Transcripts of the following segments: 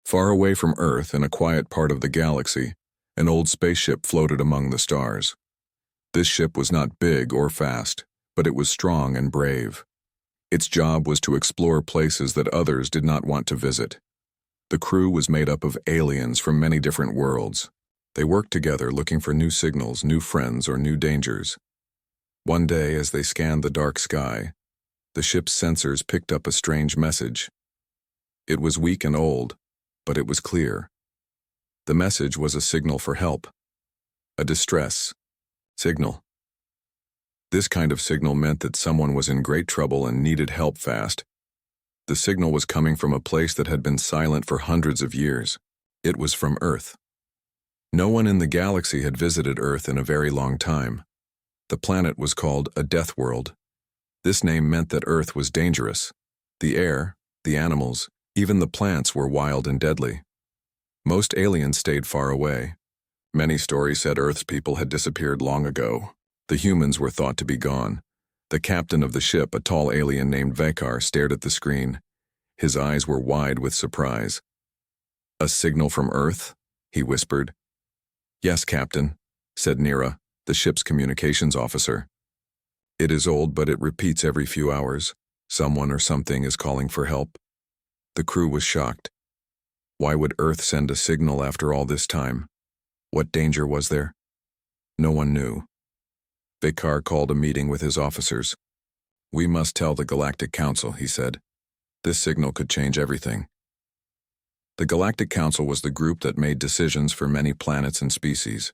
Far away from Earth, in a quiet part of the galaxy, an old spaceship floated among the stars. This ship was not big or fast, but it was strong and brave. Its job was to explore places that others did not want to visit. The crew was made up of aliens from many different worlds. They worked together looking for new signals, new friends, or new dangers. One day, as they scanned the dark sky, the ship's sensors picked up a strange message. It was weak and old, but it was clear. The message was a signal for help, a distress signal. This kind of signal meant that someone was in great trouble and needed help fast. The signal was coming from a place that had been silent for hundreds of years. It was from Earth. No one in the galaxy had visited Earth in a very long time. The planet was called a death world. This name meant that Earth was dangerous. The air, the animals, even the plants were wild and deadly. Most aliens stayed far away. Many stories said Earth's people had disappeared long ago. The humans were thought to be gone. The captain of the ship, a tall alien named Vekar, stared at the screen. His eyes were wide with surprise. "A signal from Earth?" he whispered. "Yes, Captain," said Nira, the ship's communications officer. "It is old, but it repeats every few hours. Someone or something is calling for help." The crew was shocked. Why would Earth send a signal after all this time? What danger was there? No one knew. Vekar called a meeting with his officers. "We must tell the Galactic Council," he said. "This signal could change everything." The Galactic Council was the group that made decisions for many planets and species.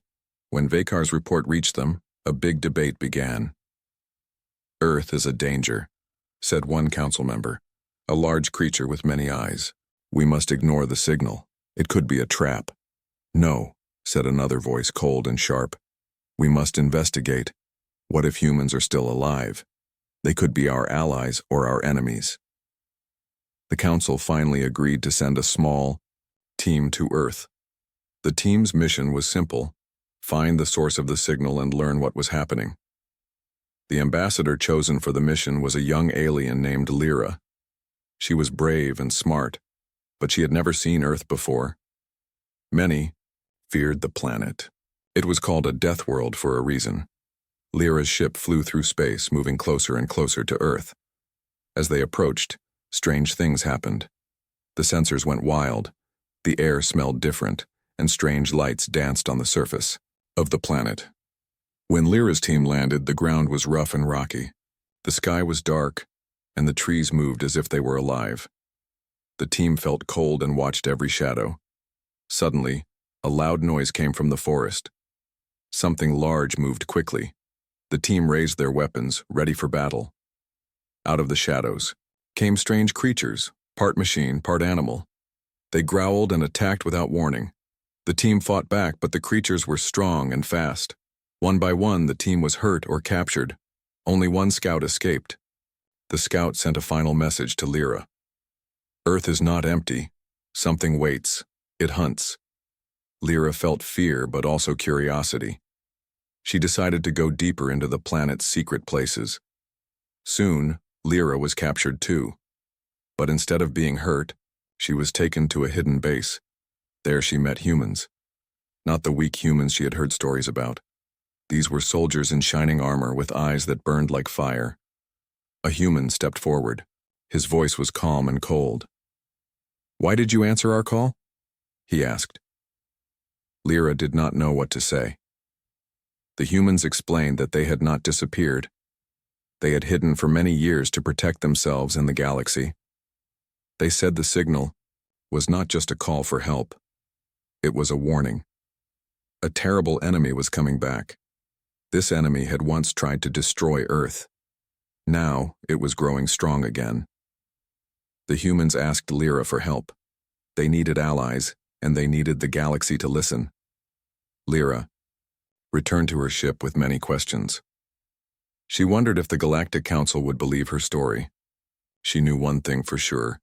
When Vekar's report reached them, a big debate began. "Earth is a danger," said one council member, "a large creature with many eyes. We must ignore the signal. It could be a trap." "No," said another voice, cold and sharp. "We must investigate. What if humans are still alive? They could be our allies or our enemies." The council finally agreed to send a small team to Earth. The team's mission was simple: find the source of the signal and learn what was happening. The ambassador chosen for the mission was a young alien named Lyra. She was brave and smart, but she had never seen Earth before. Many feared the planet. It was called a death world for a reason. Lyra's ship flew through space, moving closer and closer to Earth. As they approached, strange things happened. The sensors went wild, the air smelled different, and strange lights danced on the surface of the planet. When Lyra's team landed, the ground was rough and rocky. The sky was dark, and the trees moved as if they were alive. The team felt cold and watched every shadow. Suddenly, a loud noise came from the forest. Something large moved quickly. The team raised their weapons, ready for battle. Out of the shadows came strange creatures, part machine, part animal. They growled and attacked without warning. The team fought back, but the creatures were strong and fast. One by one, the team was hurt or captured. Only one scout escaped. The scout sent a final message to Lyra. "Earth is not empty. Something waits. It hunts." Lyra felt fear, but also curiosity. She decided to go deeper into the planet's secret places. Soon, Lyra was captured too. But instead of being hurt, she was taken to a hidden base. There she met humans. Not the weak humans she had heard stories about. These were soldiers in shining armor with eyes that burned like fire. A human stepped forward. His voice was calm and cold. "Why did you answer our call?" he asked. Lyra did not know what to say. The humans explained that they had not disappeared. They had hidden for many years to protect themselves and the galaxy. They said the signal was not just a call for help. It was a warning. A terrible enemy was coming back. This enemy had once tried to destroy Earth. Now it was growing strong again. The humans asked Lyra for help. They needed allies, and they needed the galaxy to listen. Lyra returned to her ship with many questions. She wondered if the Galactic Council would believe her story. She knew one thing for sure: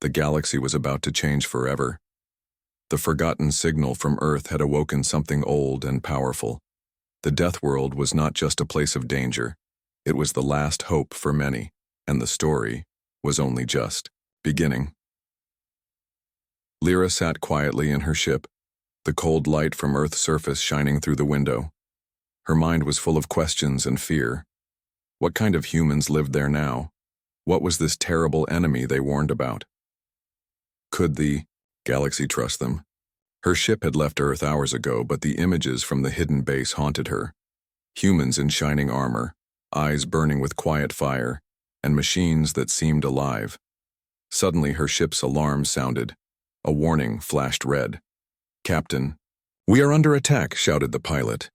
the galaxy was about to change forever. The forgotten signal from Earth had awoken something old and powerful. The Death World was not just a place of danger. It was the last hope for many, and the story was only just beginning. Lyra sat quietly in her ship, the cold light from Earth's surface shining through the window. Her mind was full of questions and fear. What kind of humans lived there now? What was this terrible enemy they warned about? Could the galaxy trust them? Her ship had left Earth hours ago, but the images from the hidden base haunted her. Humans in shining armor, eyes burning with quiet fire, and machines that seemed alive. Suddenly her ship's alarm sounded. A warning flashed red. "Captain, we are under attack," shouted the pilot.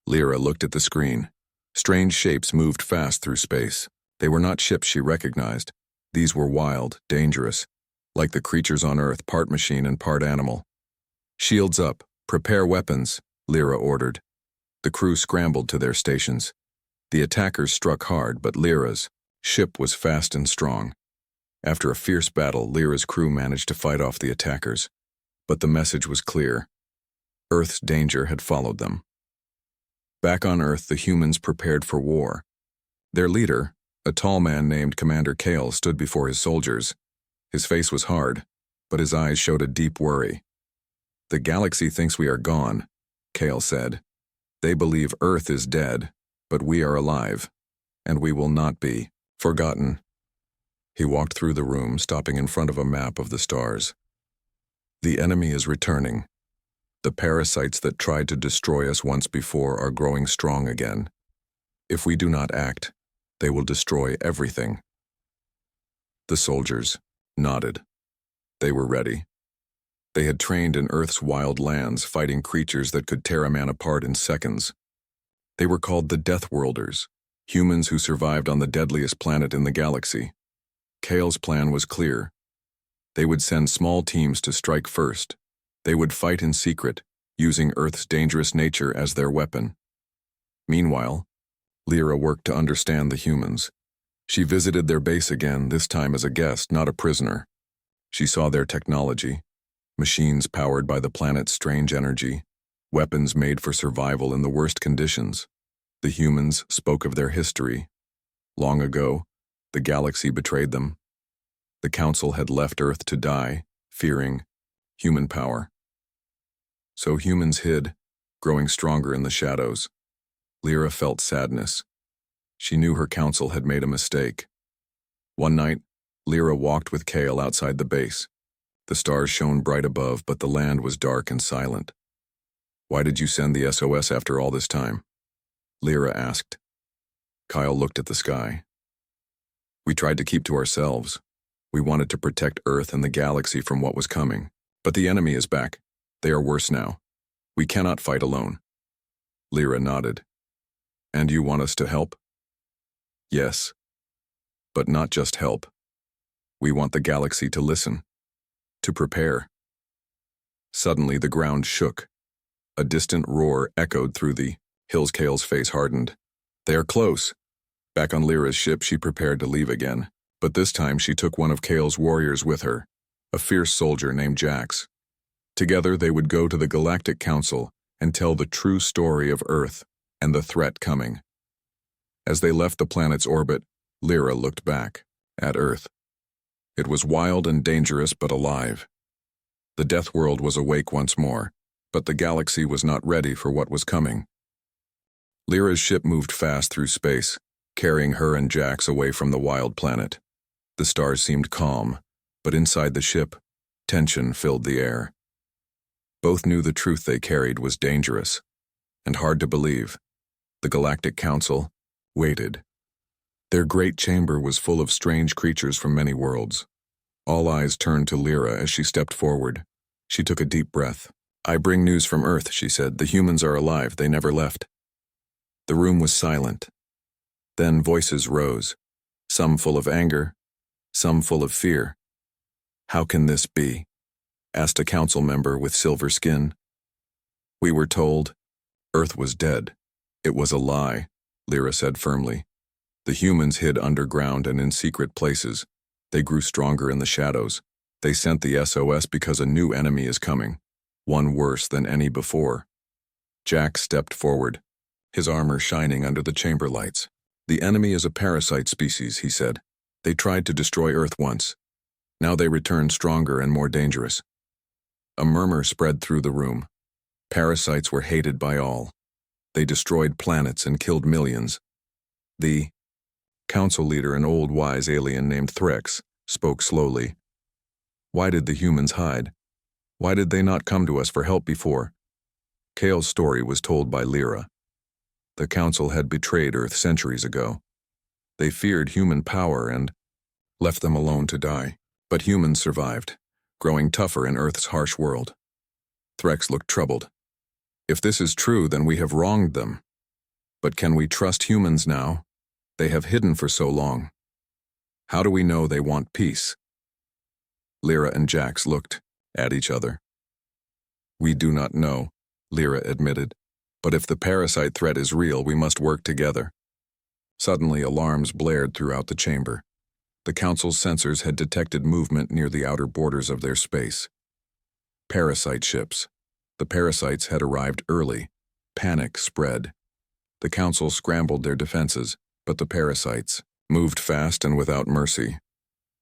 Lyra looked at the screen. Strange shapes moved fast through space. They were not ships she recognized. These were wild, dangerous, like the creatures on Earth, part machine and part animal. "Shields up, prepare weapons," Lyra ordered. The crew scrambled to their stations. The attackers struck hard, but Lyra's ship was fast and strong. After a fierce battle, Lyra's crew managed to fight off the attackers. But the message was clear. Earth's danger had followed them. Back on Earth, the humans prepared for war. Their leader, a tall man named Commander Kale, stood before his soldiers. His face was hard, but his eyes showed a deep worry. "The galaxy thinks we are gone," Kale said. "They believe Earth is dead, but we are alive, and we will not be forgotten." He walked through the room, stopping in front of a map of the stars. "The enemy is returning. The parasites that tried to destroy us once before are growing strong again. If we do not act, they will destroy everything." The soldiers nodded. They were ready. They had trained in Earth's wild lands, fighting creatures that could tear a man apart in seconds. They were called the Deathworlders, humans who survived on the deadliest planet in the galaxy. Kale's plan was clear. They would send small teams to strike first. They would fight in secret, using Earth's dangerous nature as their weapon. Meanwhile, Lyra worked to understand the humans. She visited their base again, this time as a guest, not a prisoner. She saw their technology, machines powered by the planet's strange energy, weapons made for survival in the worst conditions. The humans spoke of their history. Long ago, the galaxy betrayed them. The Council had left Earth to die, fearing human power. So humans hid, growing stronger in the shadows. Lyra felt sadness. She knew her council had made a mistake. One night, Lyra walked with Kale outside the base. The stars shone bright above, but the land was dark and silent. "Why did you send the SOS after all this time?" Lyra asked. Kyle looked at the sky. "We tried to keep to ourselves. We wanted to protect Earth and the galaxy from what was coming. But the enemy is back. They are worse now. We cannot fight alone." Lyra nodded. "And you want us to help?" "Yes. But not just help. We want the galaxy to listen, to prepare." Suddenly the ground shook. A distant roar echoed through the hills. Kale's face hardened. "They are close." Back on Lyra's ship, she prepared to leave again. But this time she took one of Kale's warriors with her, a fierce soldier named Jax. Together they would go to the Galactic Council and tell the true story of Earth and the threat coming. As they left the planet's orbit, Lyra looked back at Earth. It was wild and dangerous but alive. The Death World was awake once more, but the galaxy was not ready for what was coming. Lyra's ship moved fast through space, carrying her and Jax away from the wild planet. The stars seemed calm, but inside the ship, tension filled the air. Both knew the truth they carried was dangerous and hard to believe. The Galactic Council waited. Their great chamber was full of strange creatures from many worlds. All eyes turned to Lyra as she stepped forward. She took a deep breath. "I bring news from Earth," she said. "The humans are alive. They never left." The room was silent. Then voices rose, some full of anger, some full of fear. "How can this be?" asked a council member with silver skin. "We were told Earth was dead." "It was a lie," Lyra said firmly. "The humans hid underground and in secret places. They grew stronger in the shadows. They sent the SOS because a new enemy is coming, one worse than any before." Jack stepped forward, his armor shining under the chamber lights. "The enemy is a parasite species," he said. "They tried to destroy Earth once. Now they return stronger and more dangerous. A murmur spread through the room. Parasites were hated by all. They destroyed planets and killed millions. The council leader, an old wise alien named Threx, spoke slowly. Why did the humans hide? Why did they not come to us for help before? Kale's story was told by Lyra. The council had betrayed Earth centuries ago. They feared human power and left them alone to die. But humans survived, growing tougher in Earth's harsh world. Threx looked troubled. If this is true, then we have wronged them. But can we trust humans now? They have hidden for so long. How do we know they want peace? Lyra and Jax looked at each other. We do not know, Lyra admitted. But if the parasite threat is real, we must work together. Suddenly, alarms blared throughout the chamber. The council's sensors had detected movement near the outer borders of their space. Parasite ships. The parasites had arrived early. Panic spread. The council scrambled their defenses, but the parasites moved fast and without mercy.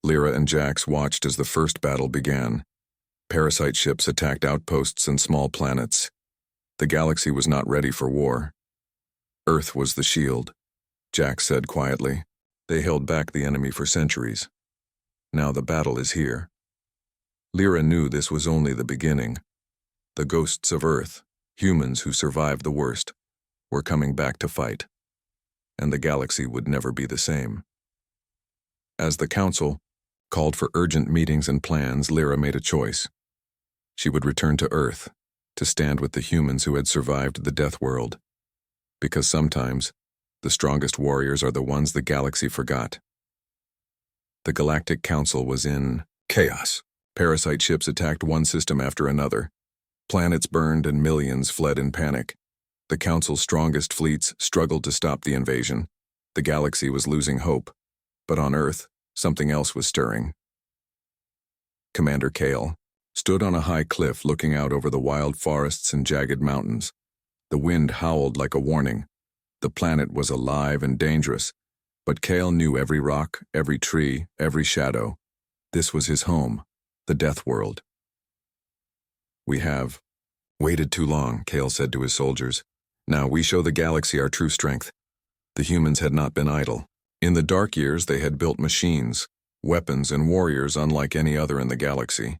Lyra and Jax watched as the first battle began. Parasite ships attacked outposts and small planets. The galaxy was not ready for war. Earth was the shield, Jax said quietly. They held back the enemy for centuries. Now the battle is here. Lyra knew this was only the beginning. The ghosts of Earth, humans who survived the worst, were coming back to fight. And the galaxy would never be the same. As the council called for urgent meetings and plans, Lyra made a choice. She would return to Earth, to stand with the humans who had survived the death world. Because sometimes, the strongest warriors are the ones the galaxy forgot. The Galactic Council was in chaos. Parasite ships attacked one system after another. Planets burned and millions fled in panic. The Council's strongest fleets struggled to stop the invasion. The galaxy was losing hope. But on Earth, something else was stirring. Commander Kale stood on a high cliff looking out over the wild forests and jagged mountains. The wind howled like a warning. The planet was alive and dangerous, but Kale knew every rock, every tree, every shadow. This was his home, the death world. We have waited too long, Kale said to his soldiers. Now we show the galaxy our true strength. The humans had not been idle. In the dark years, they had built machines, weapons, and warriors unlike any other in the galaxy.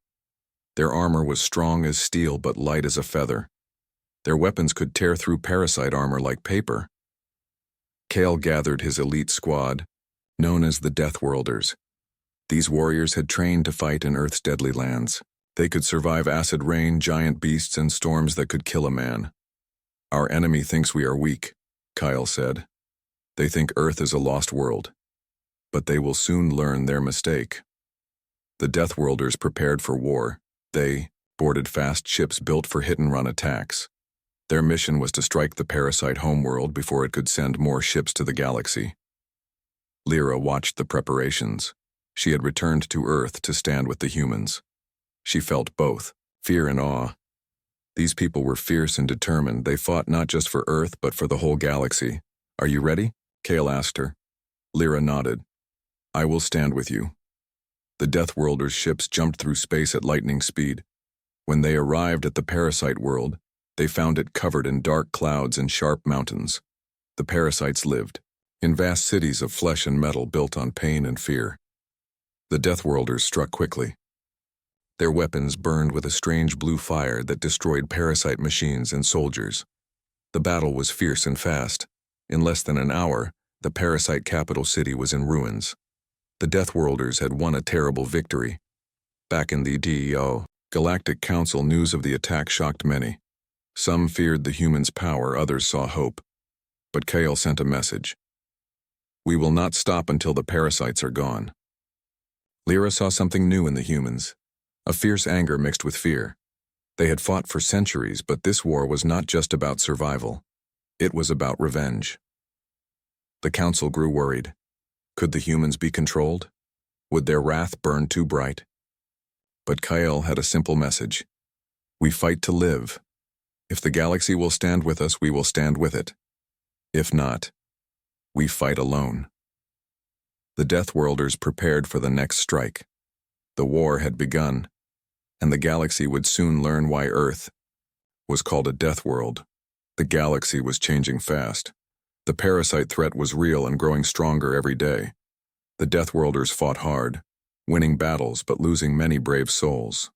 Their armor was strong as steel but light as a feather. Their weapons could tear through parasite armor like paper. Kale gathered his elite squad, known as the Deathworlders. These warriors had trained to fight in Earth's deadly lands. They could survive acid rain, giant beasts, and storms that could kill a man. Our enemy thinks we are weak, Kyle said. They think Earth is a lost world. But they will soon learn their mistake. The Deathworlders prepared for war. They boarded fast ships built for hit-and-run attacks. Their mission was to strike the parasite homeworld before it could send more ships to the galaxy. Lyra watched the preparations. She had returned to Earth to stand with the humans. She felt both, fear and awe. These people were fierce and determined. They fought not just for Earth, but for the whole galaxy. Are you ready? Kale asked her. Lyra nodded. I will stand with you. The Deathworlders' ships jumped through space at lightning speed. When they arrived at the parasite world, they found it covered in dark clouds and sharp mountains. The parasites lived in vast cities of flesh and metal built on pain and fear. The Deathworlders struck quickly. Their weapons burned with a strange blue fire that destroyed parasite machines and soldiers. The battle was fierce and fast. In less than an hour, the parasite capital city was in ruins. The Deathworlders had won a terrible victory. Back in the Galactic Council, news of the attack shocked many. Some feared the humans' power, others saw hope. But Kale sent a message. We will not stop until the parasites are gone. Lyra saw something new in the humans. A fierce anger mixed with fear. They had fought for centuries, but this war was not just about survival. It was about revenge. The council grew worried. Could the humans be controlled? Would their wrath burn too bright? But Kyle had a simple message. We fight to live. If the galaxy will stand with us, we will stand with it. If not, we fight alone. The Deathworlders prepared for the next strike. The war had begun. and the galaxy would soon learn why Earth was called a death world. The galaxy was changing fast. The parasite threat was real and growing stronger every day. The Deathworlders fought hard, winning battles but losing many brave souls.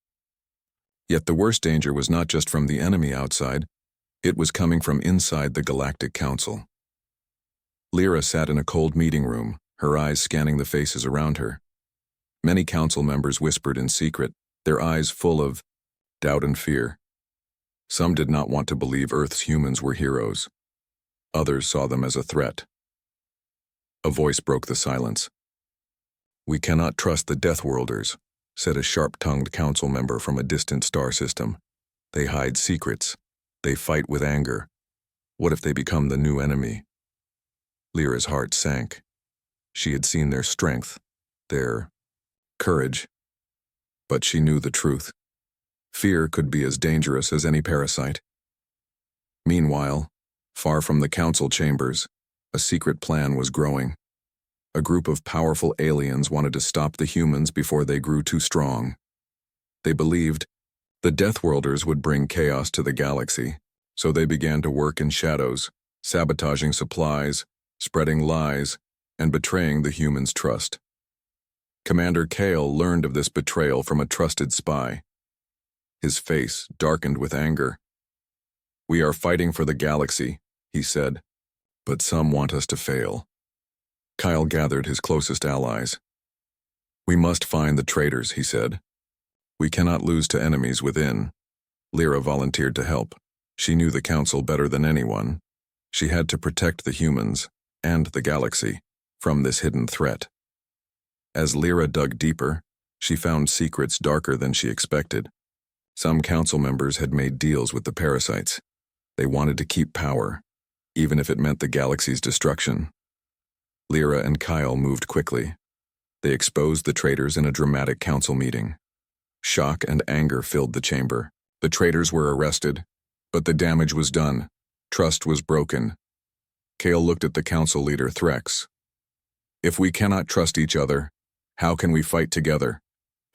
Yet the worst danger was not just from the enemy outside, it was coming from inside the Galactic Council. Lyra sat in a cold meeting room, her eyes scanning the faces around her. Many council members whispered in secret, their eyes full of doubt and fear. Some did not want to believe Earth's humans were heroes. Others saw them as a threat. A voice broke the silence. "We cannot trust the Deathworlders," said a sharp-tongued council member from a distant star system. "They hide secrets. They fight with anger. What if they become the new enemy?" Lyra's heart sank. She had seen their strength, their courage, but she knew the truth. Fear could be as dangerous as any parasite. Meanwhile, far from the council chambers, a secret plan was growing. A group of powerful aliens wanted to stop the humans before they grew too strong. They believed the Deathworlders would bring chaos to the galaxy, so they began to work in shadows, sabotaging supplies, spreading lies, and betraying the humans' trust. Commander Kale learned of this betrayal from a trusted spy. His face darkened with anger. "We are fighting for the galaxy," he said, "but some want us to fail." Kyle gathered his closest allies. "We must find the traitors," he said. "We cannot lose to enemies within." Lyra volunteered to help. She knew the council better than anyone. She had to protect the humans, and the galaxy, from this hidden threat. As Lyra dug deeper, she found secrets darker than she expected. Some council members had made deals with the parasites. They wanted to keep power, even if it meant the galaxy's destruction. Lyra and Kyle moved quickly. They exposed the traitors in a dramatic council meeting. Shock and anger filled the chamber. The traitors were arrested, but the damage was done. Trust was broken. Kale looked at the council leader, Threx. "If we cannot trust each other, how can we fight together?"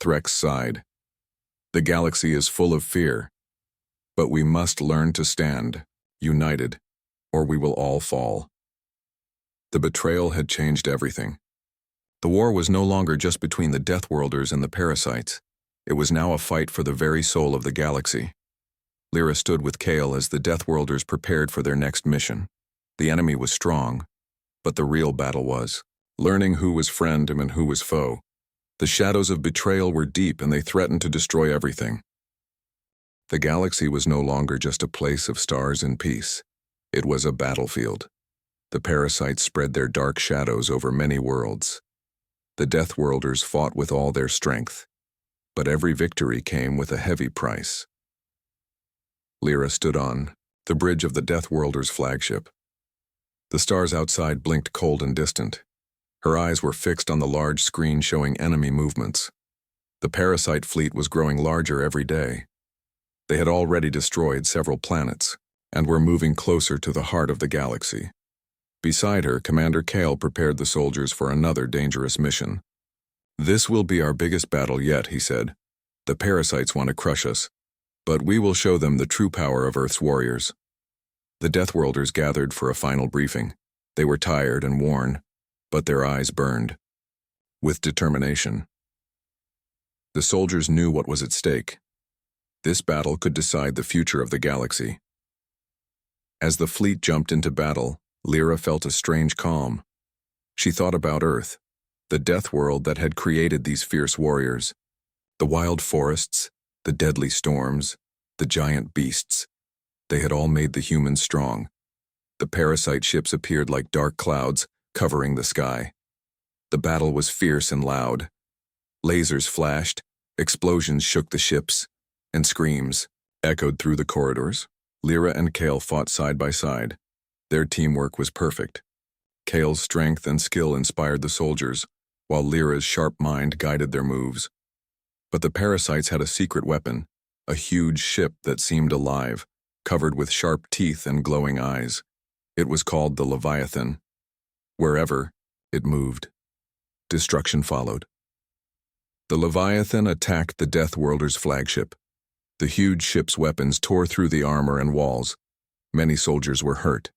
Threx sighed. "The galaxy is full of fear, but we must learn to stand, united, or we will all fall." The betrayal had changed everything. The war was no longer just between the Deathworlders and the parasites. It was now a fight for the very soul of the galaxy. Lyra stood with Kale as the Deathworlders prepared for their next mission. The enemy was strong, but the real battle was learning who was friend and who was foe. The shadows of betrayal were deep and they threatened to destroy everything. The galaxy was no longer just a place of stars and peace. It was a battlefield. The parasites spread their dark shadows over many worlds. The Deathworlders fought with all their strength, but every victory came with a heavy price. Lyra stood on the bridge of the Deathworlders' flagship. The stars outside blinked cold and distant. Her eyes were fixed on the large screen showing enemy movements. The parasite fleet was growing larger every day. They had already destroyed several planets and were moving closer to the heart of the galaxy. Beside her, Commander Kale prepared the soldiers for another dangerous mission. "This will be our biggest battle yet," he said. "The parasites want to crush us, but we will show them the true power of Earth's warriors." The Deathworlders gathered for a final briefing. They were tired and worn, but their eyes burned with determination. The soldiers knew what was at stake. This battle could decide the future of the galaxy. As the fleet jumped into battle, Lyra felt a strange calm. She thought about Earth, the death world that had created these fierce warriors. The wild forests, the deadly storms, the giant beasts. They had all made the humans strong. The parasite ships appeared like dark clouds, covering the sky. The battle was fierce and loud. Lasers flashed, explosions shook the ships, and screams echoed through the corridors. Lyra and Kale fought side by side. Their teamwork was perfect. Kale's strength and skill inspired the soldiers, while Lyra's sharp mind guided their moves. But the parasites had a secret weapon, a huge ship that seemed alive, covered with sharp teeth and glowing eyes. It was called the Leviathan. Wherever it moved, destruction followed. The Leviathan attacked the Deathworlders' flagship. The huge ship's weapons tore through the armor and walls. Many soldiers were hurt.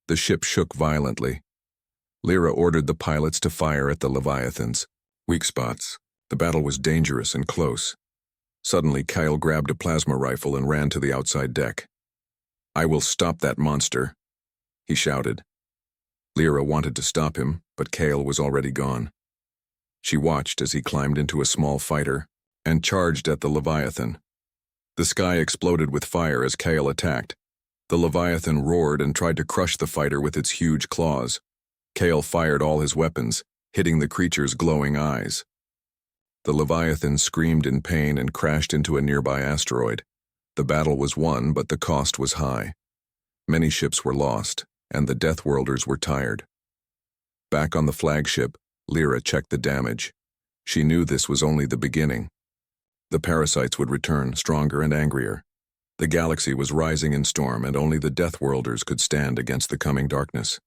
The ship shook violently. Lyra ordered the pilots to fire at the Leviathan's weak spots. The battle was dangerous and close. Suddenly, Kyle grabbed a plasma rifle and ran to the outside deck. "I will stop that monster," he shouted. Lyra wanted to stop him, but Kale was already gone. She watched as he climbed into a small fighter and charged at the Leviathan. The sky exploded with fire as Kale attacked. The Leviathan roared and tried to crush the fighter with its huge claws. Kale fired all his weapons, hitting the creature's glowing eyes. The Leviathan screamed in pain and crashed into a nearby asteroid. The battle was won, but the cost was high. Many ships were lost, and the Deathworlders were tired. Back on the flagship, Lyra checked the damage. She knew this was only the beginning. The parasites would return, stronger and angrier. The galaxy was rising in storm, and only the Deathworlders could stand against the coming darkness.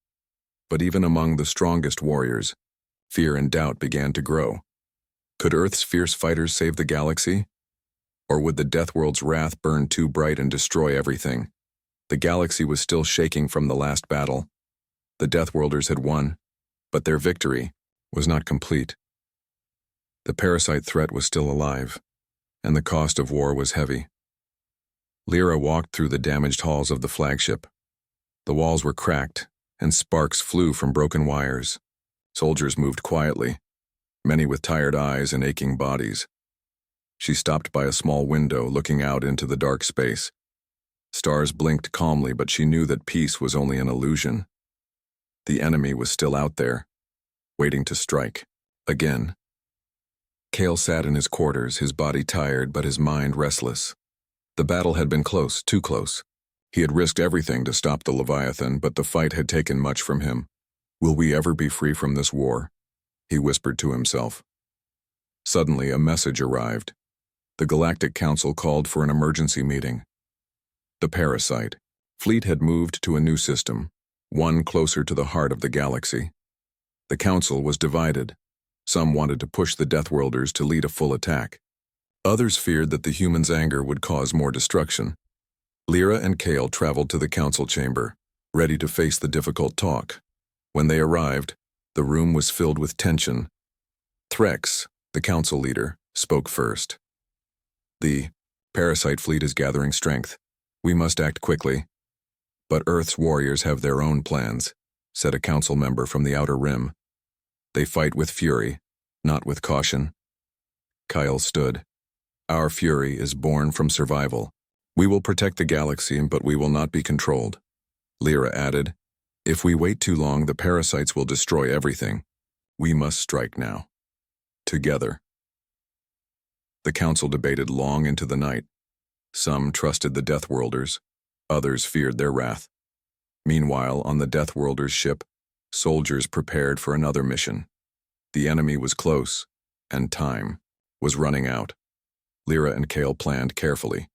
But even among the strongest warriors, fear and doubt began to grow. Could Earth's fierce fighters save the galaxy? Or would the Deathworld's wrath burn too bright and destroy everything? The galaxy was still shaking from the last battle. The Deathworlders had won, but their victory was not complete. The parasite threat was still alive, and the cost of war was heavy. Lyra walked through the damaged halls of the flagship. The walls were cracked, and sparks flew from broken wires. Soldiers moved quietly, many with tired eyes and aching bodies. She stopped by a small window, looking out into the dark space. Stars blinked calmly, but she knew that peace was only an illusion. The enemy was still out there, waiting to strike, again. Kale sat in his quarters, his body tired but his mind restless. The battle had been close, too close. He had risked everything to stop the Leviathan, but the fight had taken much from him. "Will we ever be free from this war?" he whispered to himself. Suddenly, a message arrived. The Galactic Council called for an emergency meeting. The parasite fleet had moved to a new system, one closer to the heart of the galaxy. The council was divided. Some wanted to push the Deathworlders to lead a full attack. Others feared that the humans' anger would cause more destruction. Lyra and Kale traveled to the council chamber, ready to face the difficult talk. When they arrived, the room was filled with tension. Threx, the council leader, spoke first. "The parasite fleet is gathering strength. We must act quickly." "But Earth's warriors have their own plans," said a council member from the Outer Rim. "They fight with fury, not with caution." Kyle stood. "Our fury is born from survival. We will protect the galaxy, but we will not be controlled." Lyra added, "If we wait too long, the parasites will destroy everything. We must strike now. Together." The council debated long into the night. Some trusted the Deathworlders, others feared their wrath. Meanwhile, on the Deathworlders' ship, soldiers prepared for another mission. The enemy was close, and time was running out. Lyra and Kale planned carefully.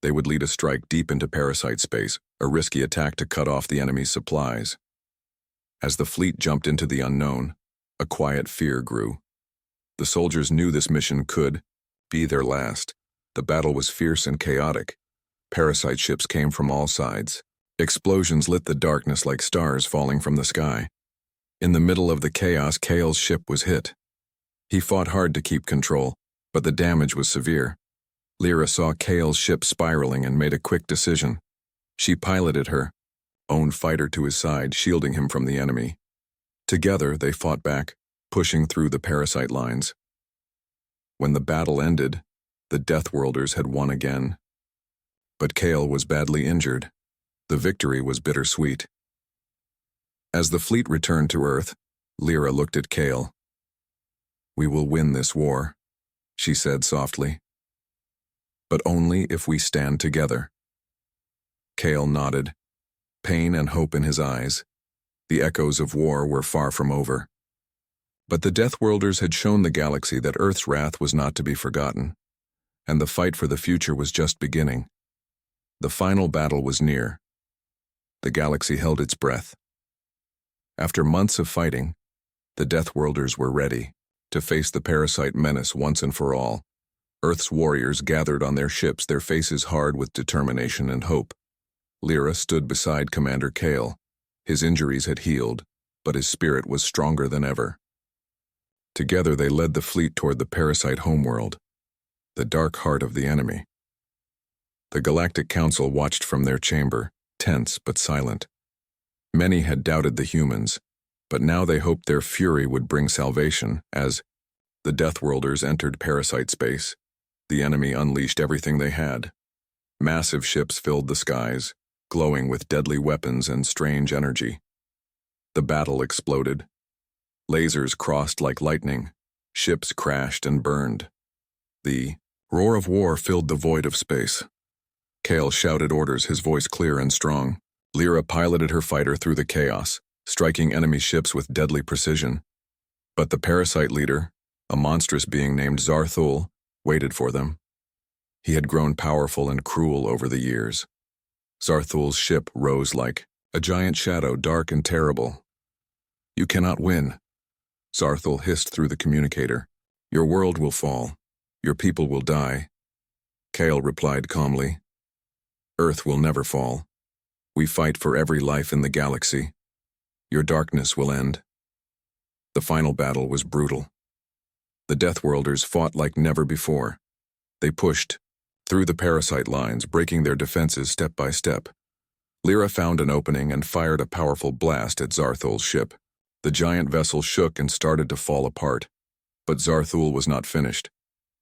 They would lead a strike deep into parasite space, a risky attack to cut off the enemy's supplies. As the fleet jumped into the unknown, a quiet fear grew. The soldiers knew this mission could be their last. The battle was fierce and chaotic. Parasite ships came from all sides. Explosions lit the darkness like stars falling from the sky. In the middle of the chaos, Kale's ship was hit. He fought hard to keep control, but the damage was severe. Lyra saw Kale's ship spiraling and made a quick decision. She piloted her own fighter to his side, shielding him from the enemy. Together, they fought back, pushing through the parasite lines. When the battle ended, the Deathworlders had won again. But Kale was badly injured. The victory was bittersweet. As the fleet returned to Earth, Lyra looked at Kale. "We will win this war," she said softly. "But only if we stand together." Kale nodded, pain and hope in his eyes. The echoes of war were far from over. But the Deathworlders had shown the galaxy that Earth's wrath was not to be forgotten, and the fight for the future was just beginning. The final battle was near. The galaxy held its breath. After months of fighting, the Deathworlders were ready. to face the parasite menace once and for all. Earth's warriors gathered on their ships, their faces hard with determination and hope. Lyra stood beside Commander Kale. His injuries had healed, but his spirit was stronger than ever. Together they led the fleet toward the parasite homeworld, the dark heart of the enemy. The Galactic Council watched from their chamber, tense but silent. Many had doubted the humans, but now they hoped their fury would bring salvation. As the Deathworlders entered parasite space, the enemy unleashed everything they had. Massive ships filled the skies, glowing with deadly weapons and strange energy. The battle exploded. Lasers crossed like lightning. Ships crashed and burned. The roar of war filled the void of space. Kale shouted orders, his voice clear and strong. Lyra piloted her fighter through the chaos, striking enemy ships with deadly precision. But the parasite leader, a monstrous being named Zarthul, waited for them. He had grown powerful and cruel over the years. Zarthul's ship rose like a giant shadow, dark and terrible. "You cannot win," Zarthul hissed through the communicator. "Your world will fall. Your people will die." Kale replied calmly, "Earth will never fall. We fight for every life in the galaxy. Your darkness will end." The final battle was brutal. The Deathworlders fought like never before. They pushed through the parasite lines, breaking their defenses step by step. Lyra found an opening and fired a powerful blast at Zarthul's ship. The giant vessel shook and started to fall apart. But Zarthul was not finished.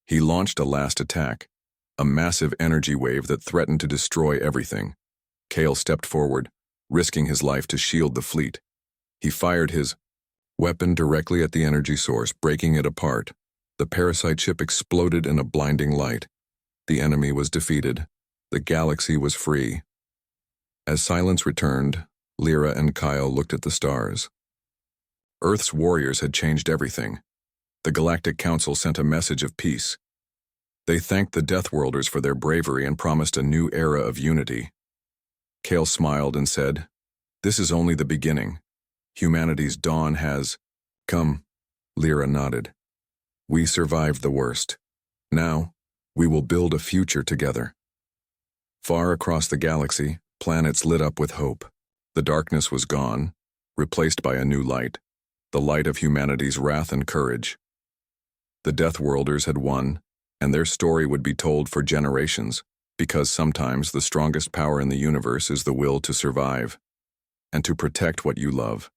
He launched a last attack, a massive energy wave that threatened to destroy everything. Kale stepped forward, risking his life to shield the fleet. He fired his weapon directly at the energy source, breaking it apart. The parasite ship exploded in a blinding light. The enemy was defeated. The galaxy was free. As silence returned, Lyra and Kyle looked at the stars. Earth's warriors had changed everything. The Galactic Council sent a message of peace. They thanked the Deathworlders for their bravery and promised a new era of unity. Kale smiled and said, "This is only the beginning. Humanity's dawn has come." Lyra nodded. "We survived the worst. Now, we will build a future together." Far across the galaxy, planets lit up with hope. The darkness was gone, replaced by a new light, the light of humanity's wrath and courage. The Deathworlders had won, and their story would be told for generations, because sometimes the strongest power in the universe is the will to survive and to protect what you love.